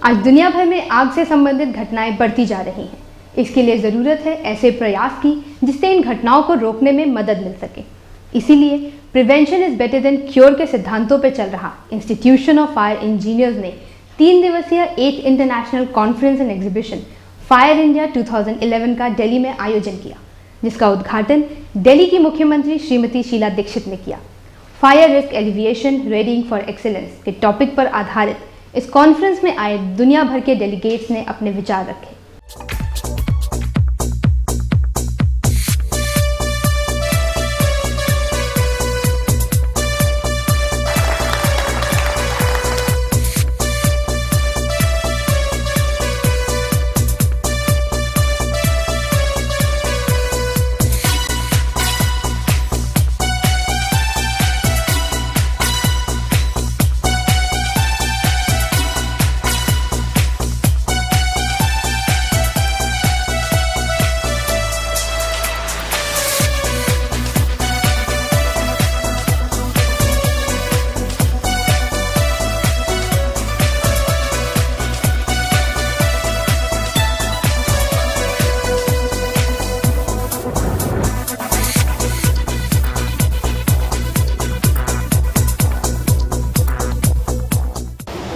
आज दुनिया भर में आग से संबंधित घटनाएं बढ़ती जा रही हैं। इसके लिए ज़रूरत है ऐसे प्रयास की जिससे इन घटनाओं को रोकने में मदद मिल सके। इसीलिए prevention is better than cure के सिद्धांतों पर चल रहा इंस्टीट्यूशन ऑफ फायर इंजीनियर्स ने 3 दिवसीय 8th international conference and exhibition fire India 2011 का दिल्ली में आयोजन किया, जिसका उद्घाटन दिल्ली की मुख्यमंत्री श्रीमती शीला दीक्षित ने किया। Fire risk alleviation reading for excellence के टॉपिक पर आधारित इस कॉन्फ्रेंस में आए दुनिया भर के डेलीगेट्स ने अपने विचार रखे।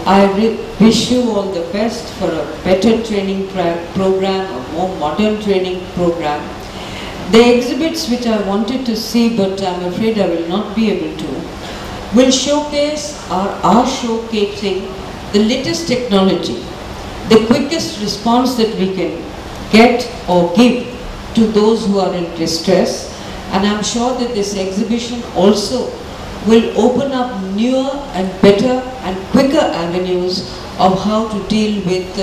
I wish you all the best for a better training program, a more modern training program. The exhibits which I wanted to see, but I'm afraid I will not be able to, will showcase or are showcasing the latest technology, the quickest response that we can get or give to those who are in distress. And I'm sure that this exhibition also will open up newer and better and quicker avenues of how to deal with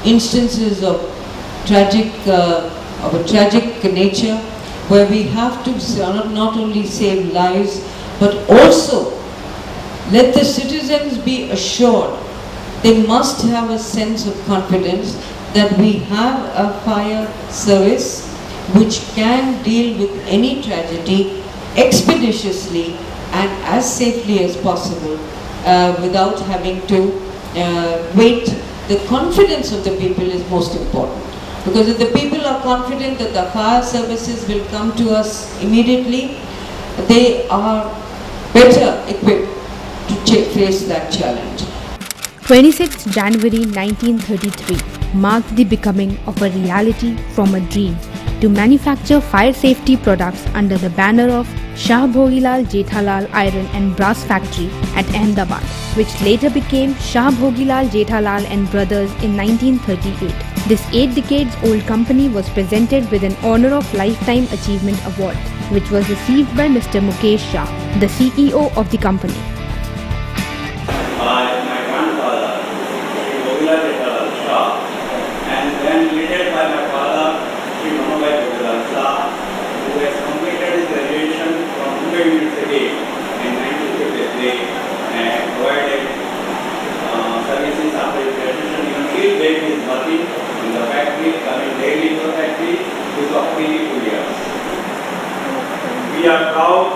instances of a tragic nature, where we have to not only save lives but also let the citizens be assured they must have a sense of confidence that we have a fire service which can deal with any tragedy expeditiously and as safely as possible without having to wait. The confidence of the people is most important, because if the people are confident that the fire services will come to us immediately, they are better equipped to face that challenge. 26th January 1933 marked the becoming of a reality from a dream to manufacture fire safety products under the banner of Shah Bhogilal Jethalal Iron and Brass Factory at Ahmedabad, which later became Shah Bhogilal Jethalal and Brothers in 1938. This 8 decades old company was presented with an Honor of Lifetime Achievement Award, which was received by Mr. Mukesh Shah, the CEO of the company. My grandfather, Bhogilal Jethalal Shah, and then later by my father, Shri Manobai Bhogilal Shah, who has completed his graduation from Mumbai University in 1953 and provided services after his graduation. Even till date he is working in the factory, coming daily to the factory, with of 2 years. We are proud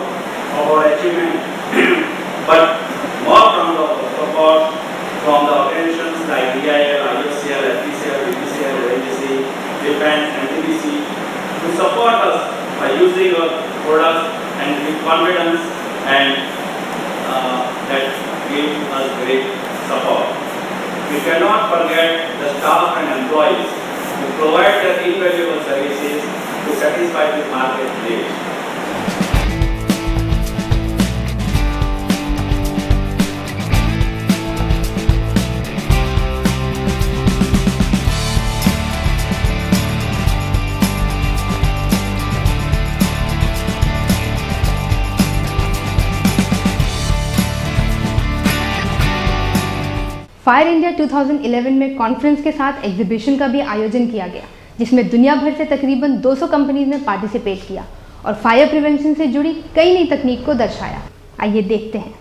of our achievement, but more proud of the support from the organizations like DIL, IOCL, FPCL, BPCL, ONGC, Defense and TBC to support us by using our products and with confidence, and that gives us great support. We cannot forget the staff and employees who provide their invaluable services to satisfy the market needs. Fire India 2011 में conference के साथ exhibition का भी आयोजन किया गया, जिसमें दुनिया भर से तकरीबन 200 कंपनीज ने पार्टिसिपेट किया और फायर प्रिवेंशन से जुड़ी कई नई तकनीक को दर्शाया। आइए देखते हैं।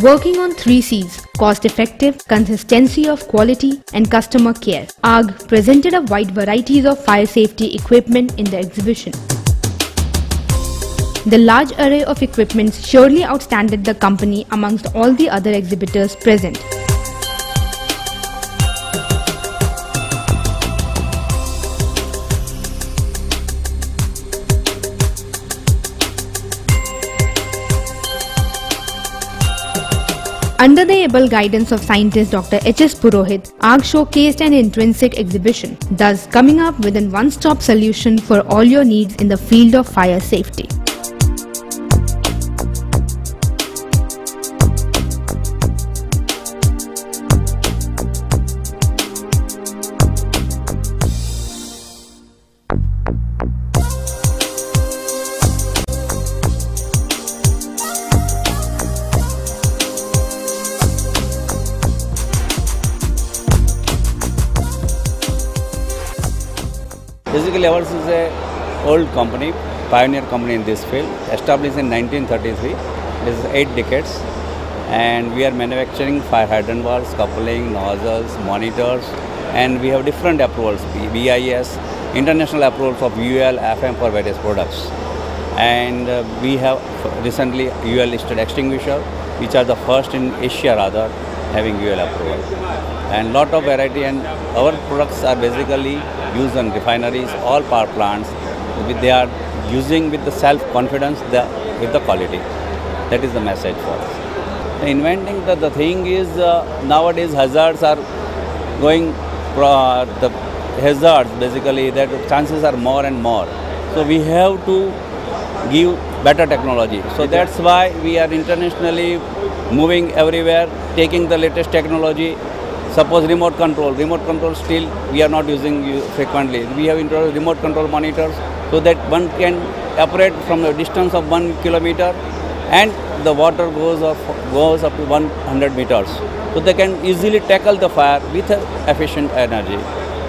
Working on 3 C's: cost-effective, consistency of quality, and customer care, ARG presented a wide variety of fire safety equipment in the exhibition. The large array of equipment surely outstanded the company amongst all the other exhibitors present. Under the able guidance of scientist Dr. H.S. Purohit, ARG showcased an intrinsic exhibition, thus coming up with a one-stop solution for all your needs in the field of fire safety. Basically, ours is a old company, pioneer company in this field, established in 1933. This is 8 decades, and we are manufacturing fire hydrant valves, coupling, nozzles, monitors, and we have different approvals, BIS, international approvals of UL, FM for various products. And we have recently UL listed extinguisher, which are the first in Asia rather having UL approval. And lot of variety, and our products are basically used in refineries, all power plants. They are using with the self-confidence, with the quality. That is the message for us. Inventing the thing is nowadays hazards are going, the hazards basically, that chances are more and more. So we have to give better technology. So that's why we are internationally moving everywhere, taking the latest technology. Suppose remote control still we are not using frequently. We have introduced remote control monitors so that one can operate from a distance of 1 kilometer and the water goes up to 100 meters. So they can easily tackle the fire with efficient energy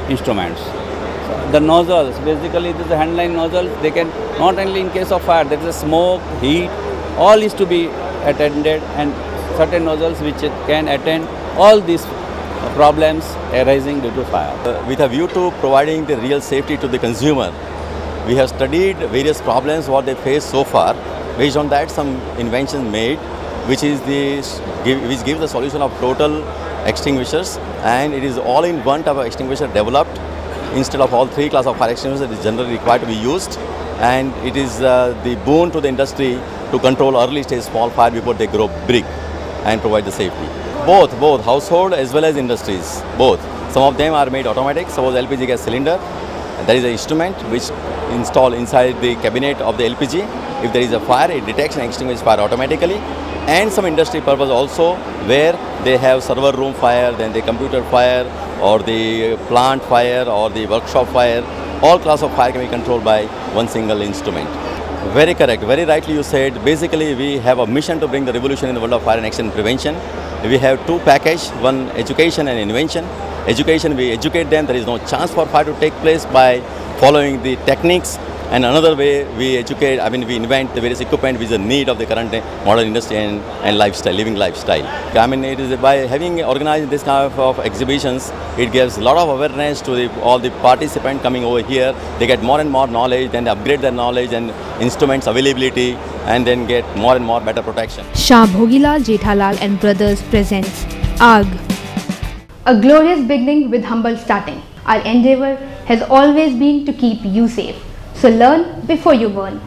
instruments. So the nozzles, basically it is a handline nozzle. They can not only in case of fire, there is a smoke, heat, all is to be attended, and certain nozzles which can attend all these problems arising due to fire. With a view to providing the real safety to the consumer, we have studied various problems what they face so far. Based on that, some inventions made, which gives the solution of total extinguishers, and it is all in one type of extinguisher developed instead of all 3 classes of fire extinguishers that is generally required to be used, and it is the boon to the industry to control early stage small fire before they grow big and provide the safety. Both household as well as industries, both. Some of them are made automatic. Suppose LPG gas cylinder, there is an instrument which installed inside the cabinet of the LPG. If there is a fire, it detects and extinguishes fire automatically. And some industry purpose also, where they have server room fire, then the computer fire, or the plant fire, or the workshop fire. All class of fire can be controlled by one single instrument. Very correct, very rightly you said. Basically, we have a mission to bring the revolution in the world of fire and accident prevention. We have 2 packages, one education and invention. Education, we educate them, there is no chance for fire to take place by following the techniques. And another way we educate, we invent the various equipment which is the need of the current modern industry and lifestyle, living lifestyle. It is by having organized this kind of exhibitions, it gives a lot of awareness to all the participants coming over here. They get more and more knowledge, then they upgrade their knowledge and instruments availability, and then get more and more better protection. Shah Bhogilal Jethalal and Brothers presents ARG. A glorious beginning with humble starting. Our endeavor has always been to keep you safe. So learn before you burn.